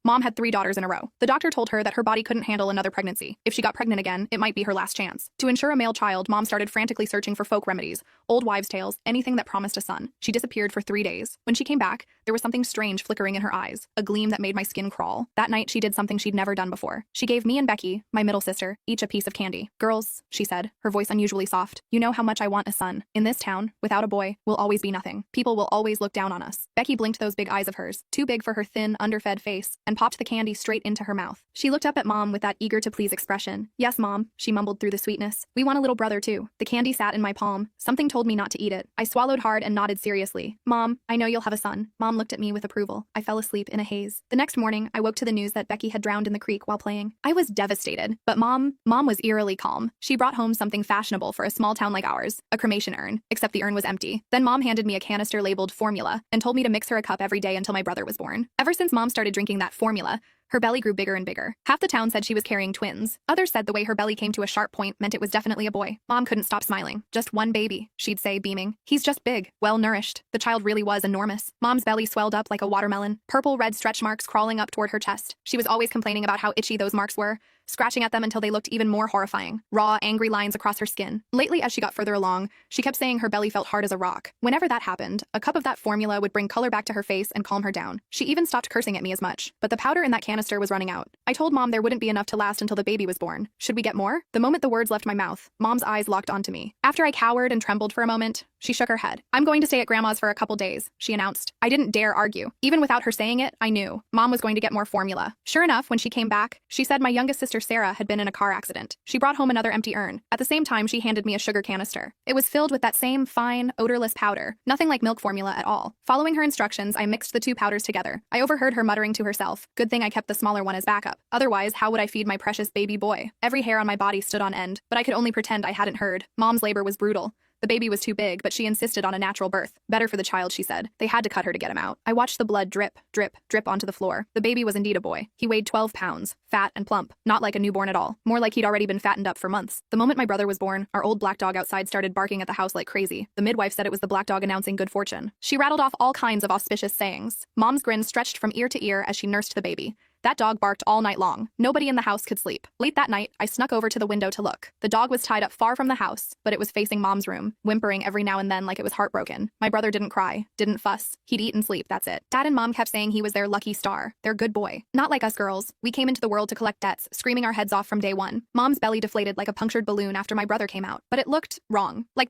Mom had 3 daughters in a row. The doctor told her that her body couldn't handle another pregnancy. If she got pregnant again, it might be her last chance. To ensure a male child, Mom started frantically searching for folk remedies, old wives' tales, anything that promised a son. She disappeared for 3 days. When she came back, there was something strange flickering in her eyes, a gleam that made my skin crawl. That night, she did something she'd never done before. She gave me and Becky, my middle sister, each a piece of candy. "Girls," she said, her voice unusually soft, "you know how much I want a son. In this town, without a boy, we'll always be nothing. People will always look down on us." Becky blinked those big eyes of hers, too big for her thin, underfed face, and popped the candy straight into her mouth. She looked up at Mom with that eager-to-please expression. "Yes, Mom," she mumbled through the sweetness. "We want a little brother, too." The candy sat in my palm. Something told me not to eat it. I swallowed hard and nodded seriously. "Mom, I know you'll have a son." Mom looked at me with approval. I fell asleep in a haze. The next morning, I woke to the news that Becky had drowned in the creek while playing. I was devastated, but Mom was eerily calm. She brought home something fashionable for a small town like ours, a cremation urn, except the urn was empty. Then Mom handed me a canister labeled formula and told me to mix her a cup every day until my brother was born. Ever since Mom started drinking that formula, her belly grew bigger and bigger. Half the town said she was carrying twins. Others said the way her belly came to a sharp point meant it was definitely a boy. Mom couldn't stop smiling. "Just one baby," she'd say, beaming. "He's just big, well-nourished." The child really was enormous. Mom's belly swelled up like a watermelon, purple red stretch marks crawling up toward her chest. She was always complaining about how itchy those marks were, scratching at them until they looked even more horrifying. Raw, angry lines across her skin. Lately, as she got further along, she kept saying her belly felt hard as a rock. Whenever that happened, a cup of that formula would bring color back to her face and calm her down. She even stopped cursing at me as much. But the powder in that canister was running out. I told Mom there wouldn't be enough to last until the baby was born. Should we get more? The moment the words left my mouth, Mom's eyes locked onto me. After I cowered and trembled for a moment, she shook her head. "I'm going to stay at Grandma's for a couple days," she announced. I didn't dare argue. Even without her saying it, I knew. Mom was going to get more formula. Sure enough, when she came back, she said my youngest sister Sarah had been in a car accident. She brought home another empty urn. At the same time, she handed me a sugar canister. It was filled with that same fine, odorless powder. Nothing like milk formula at all. Following her instructions, I mixed the two powders together. I overheard her muttering to herself, "Good thing I kept the smaller one as backup. Otherwise, how would I feed my precious baby boy?" Every hair on my body stood on end, but I could only pretend I hadn't heard. Mom's labor was brutal. The baby was too big, but she insisted on a natural birth. Better for the child, she said. They had to cut her to get him out. I watched the blood drip, drip, drip onto the floor. The baby was indeed a boy. He weighed 12 pounds, fat and plump, not like a newborn at all, more like he'd already been fattened up for months. The moment my brother was born, our old black dog outside started barking at the house like crazy. The midwife said it was the black dog announcing good fortune. She rattled off all kinds of auspicious sayings. Mom's grin stretched from ear to ear as she nursed the baby. That dog barked all night long. Nobody in the house could sleep. Late that night, I snuck over to the window to look. The dog was tied up far from the house, but it was facing Mom's room, whimpering every now and then like it was heartbroken. My brother didn't cry, didn't fuss. He'd eat and sleep, that's it. Dad and Mom kept saying he was their lucky star, their good boy. Not like us girls. We came into the world to collect debts, screaming our heads off from day one. Mom's belly deflated like a punctured balloon after my brother came out, but it looked wrong. Like